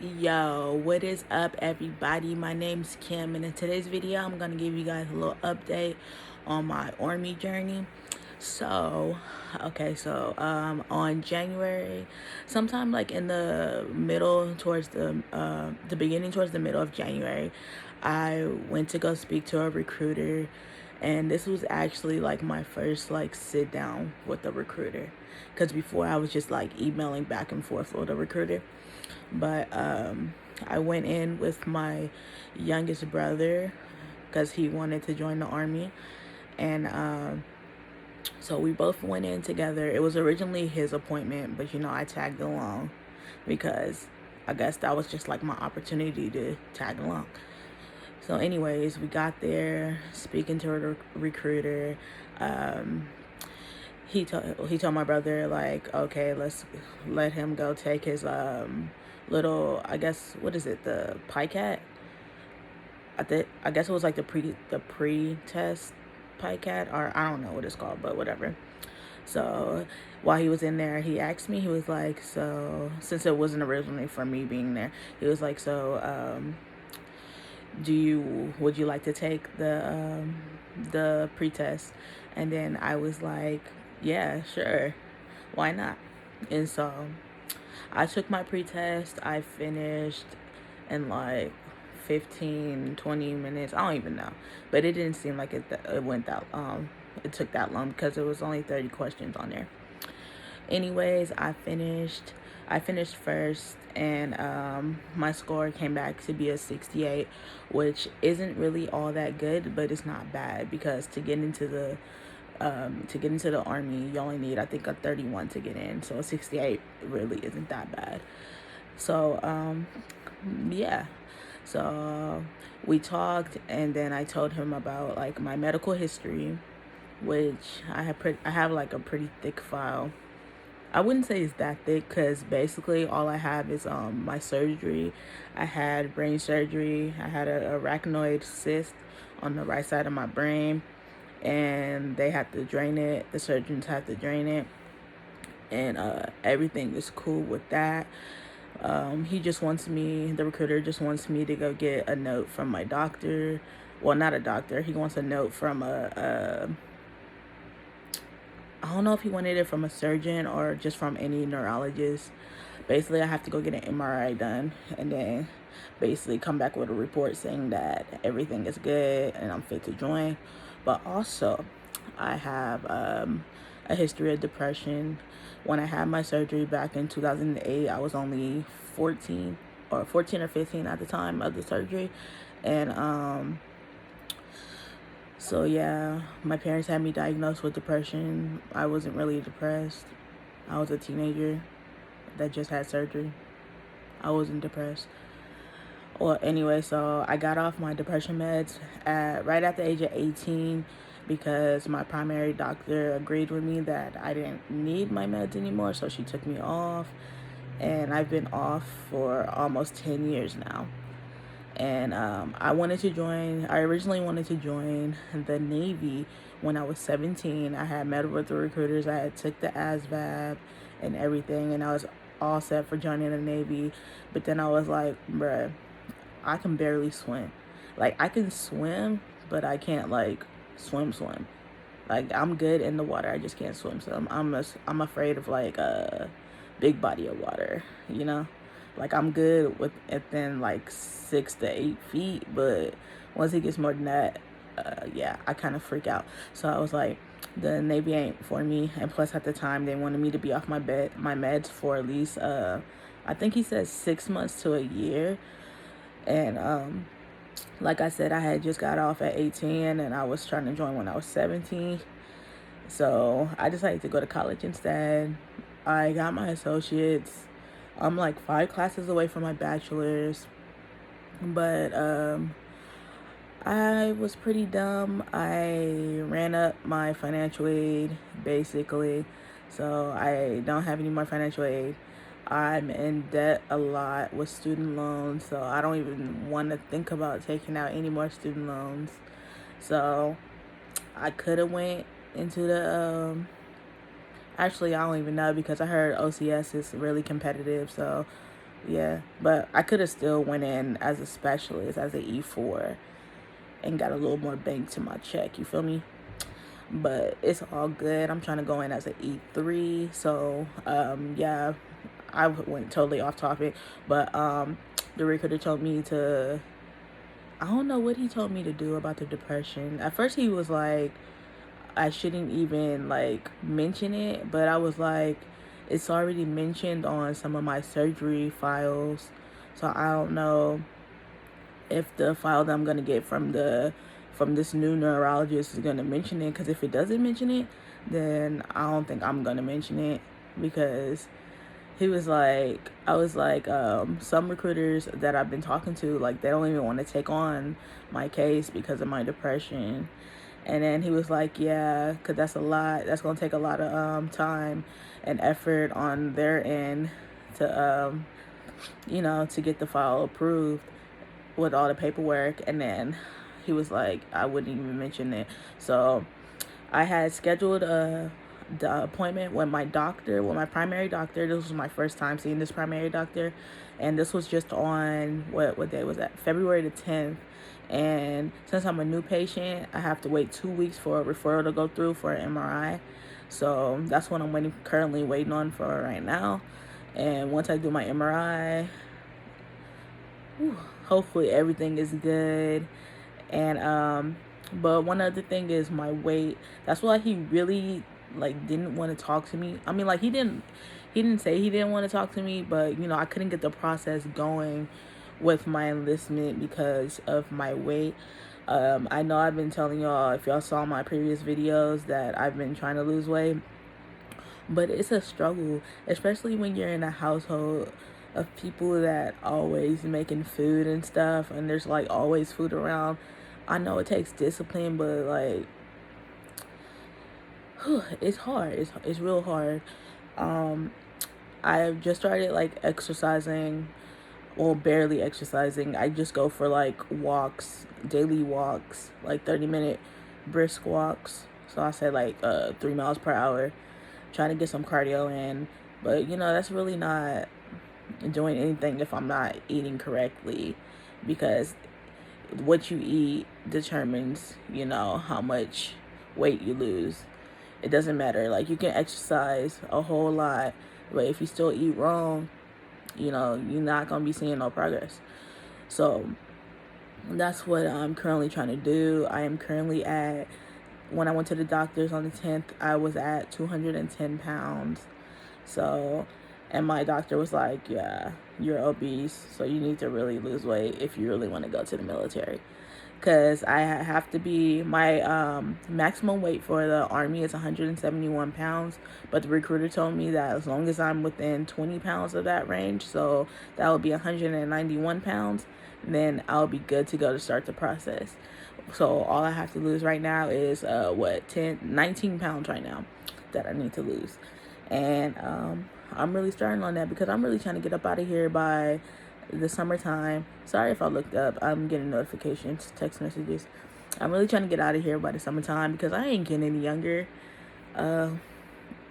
Yo, what is up, everybody? My name's Kim, and in today's video I'm gonna give you guys a little update on my army journey. On January, sometime like in the middle towards the beginning towards the middle of January, I went to go speak to a recruiter, and this was actually like my first like sit down with the recruiter, because before I was just like emailing back and forth with the recruiter. But I went in with my youngest brother because he wanted to join the army, and so we both went in together. It was originally his appointment, but I tagged along because I guess that was just like my opportunity to tag along. So, anyways, we got there, speaking to a recruiter. Um, he told my brother, like, okay, let's let him go take his little, I guess, what is it, the PICAT? I guess it was like the pre test PICAT, or I don't know what it's called, but whatever. So while he was in there, he asked me, he was like, so since it wasn't originally for me being there, he was like, so would you like to take the pre-test? And then I was like, yeah, sure, why not? And so I took my pre-test. I finished in like 15-20 minutes. I don't even know, but it didn't seem like it went that it took that long because it was only 30 questions on there. Anyways, I finished first, and my score came back to be a 68, which isn't really all that good, but it's not bad because to get into the army, you only need, I think, a 31 to get in. So a 68 really isn't that bad. So yeah. So we talked, and then I told him about like my medical history, which I have like a pretty thick file. I wouldn't say it's that thick because basically all I have is my surgery. I had brain surgery. I had a arachnoid cyst on the right side of my brain, and they had to drain it. The surgeons had to drain it, and everything is cool with that. The recruiter just wants me to go get a note from my doctor. Well, not a doctor. He wants a note from I don't know if he wanted it from a surgeon or just from any neurologist. Basically, I have to go get an MRI done, and then basically come back with a report saying that everything is good and I'm fit to join. But also, I have a history of depression. When I had my surgery back in 2008, I was only 14 or 15 at the time of the surgery. And so yeah, my parents had me diagnosed with depression. I wasn't really depressed. I was a teenager that just had surgery. I wasn't depressed. Well, anyway, so I got off my depression meds right at the age of 18 because my primary doctor agreed with me that I didn't need my meds anymore, so she took me off. And I've been off for almost 10 years now. And I originally wanted to join the Navy when I was 17. I had met with the recruiters. I had took the ASVAB and everything, and I was all set for joining the Navy. But then I was like, bruh, I can barely swim. Like, I can swim, but I can't like swim. Like, I'm good in the water, I just can't swim. So I'm afraid of like a big body of water, you know. Like, I'm good within like 6 to 8 feet, but once it gets more than that, yeah, I kind of freak out. So I was like, the Navy ain't for me. And plus, at the time, they wanted me to be off my meds for at least I think he said 6 months to a year. And like I said, I had just got off at 18, and I was trying to join when I was 17. So I decided to go to college instead. I got my associates. I'm like 5 classes away from my bachelor's. But I was pretty dumb. I ran up my financial aid, basically. So I don't have any more financial aid. I'm in debt a lot with student loans, so I don't even want to think about taking out any more student loans. So I could have went into the actually, I don't even know because I heard OCS is really competitive. So Yeah, but I could have still went in as a specialist, as an E4, and got a little more bang to my check. You feel me? But it's all good. I'm trying to go in as an E3. So, yeah, I went totally off topic. But the recruiter told me to, I don't know what he told me to do about the depression. At first, he was like, I shouldn't even like mention it, but I was like, it's already mentioned on some of my surgery files, so I don't know if the file that I'm gonna get from this new neurologist is gonna mention it. Because if it doesn't mention it, then I don't think I'm gonna mention it, because he was like, I was like, some recruiters that I've been talking to, like, they don't even want to take on my case because of my depression. And then he was like, yeah, because that's a lot. That's going to take a lot of time and effort on their end to, to get the file approved with all the paperwork. And then he was like, I wouldn't even mention it. So I had scheduled the appointment with my doctor, with my primary doctor. This was my first time seeing this primary doctor, and this was just on what day was that? February the 10th. And since I'm a new patient, I have to wait 2 weeks for a referral to go through for an MRI. So that's what I'm currently waiting on for right now. And once I do my MRI, hopefully everything is good. And but one other thing is my weight. That's why he really like didn't want to talk to me. I mean, like, he didn't say he didn't want to talk to me, but I couldn't get the process going with my enlistment because of my weight. I know I've been telling y'all, if y'all saw my previous videos, that I've been trying to lose weight, but it's a struggle, especially when you're in a household of people that always making food and stuff, and there's like always food around. I know it takes discipline, but like, it's hard. It's real hard. I've just started like exercising, well, barely exercising. I just go for like walks, daily walks, like 30-minute brisk walks. So I said like 3 miles per hour, trying to get some cardio in. But that's really not doing anything if I'm not eating correctly, because what you eat determines, how much weight you lose. It doesn't matter. Like, you can exercise a whole lot, but if you still eat wrong, you're not going to be seeing no progress. So that's what I'm currently trying to do. I am currently when I went to the doctors on the 10th, I was at 210 pounds. So, and my doctor was like, yeah, you're obese, so you need to really lose weight if you really want to go to the military. Because I have to be, my maximum weight for the Army is 171 pounds. But the recruiter told me that as long as I'm within 20 pounds of that range, so that would be 191 pounds, then I'll be good to go to start the process. So all I have to lose right now is 19 pounds right now that I need to lose. And I'm really starting on that because I'm really trying to get up out of here by the summertime. Sorry if I looked up. I'm getting notifications, text messages. I'm really trying to get out of here by the summertime because I ain't getting any younger. Yeah,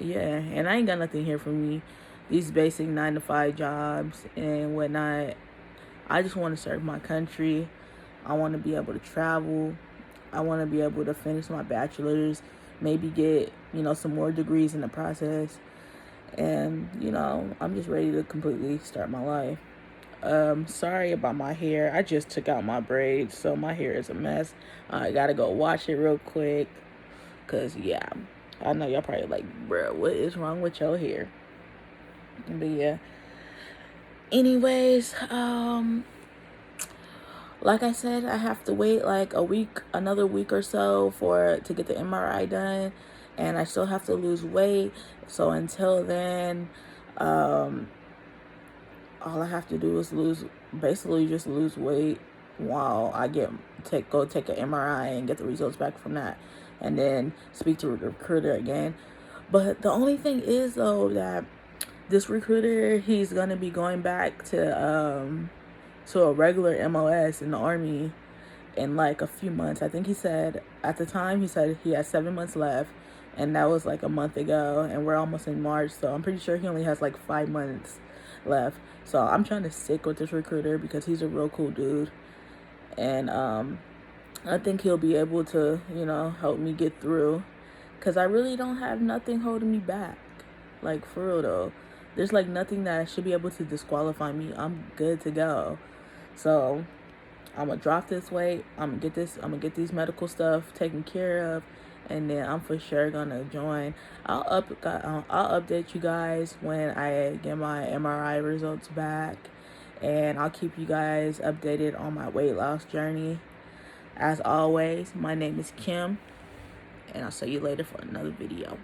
and I ain't got nothing here for me. These basic 9-to-5 jobs and whatnot. I just want to serve my country. I want to be able to travel. I want to be able to finish my bachelor's, maybe get, some more degrees in the process. And, I'm just ready to completely start my life. Sorry about my hair. I just took out my braids, so my hair is a mess. I gotta go wash it real quick. Cause yeah, I know y'all probably like, bro, what is wrong with your hair? But yeah. Anyways, like I said, I have to wait like another week or so to get the MRI done, and I still have to lose weight. So until then, all I have to do is basically just lose weight while I go take an MRI and get the results back from that, and then speak to the recruiter again. But the only thing is, though, that this recruiter, he's gonna be going back to a regular MOS in the Army in like a few months. I think he said at the time he said he had 7 months left, and that was like a month ago, and we're almost in March, so I'm pretty sure he only has like 5 months left. So I'm trying to stick with this recruiter because he's a real cool dude. And I think he'll be able to, help me get through. Because I really don't have nothing holding me back. Like, for real, though. There's, like, nothing that should be able to disqualify me. I'm good to go. So, I'm going to drop this weight. I'm going to get these medical stuff taken care of. And then I'm for sure going to join. I'll update you guys when I get my MRI results back. And I'll keep you guys updated on my weight loss journey. As always, my name is Kim, and I'll see you later for another video.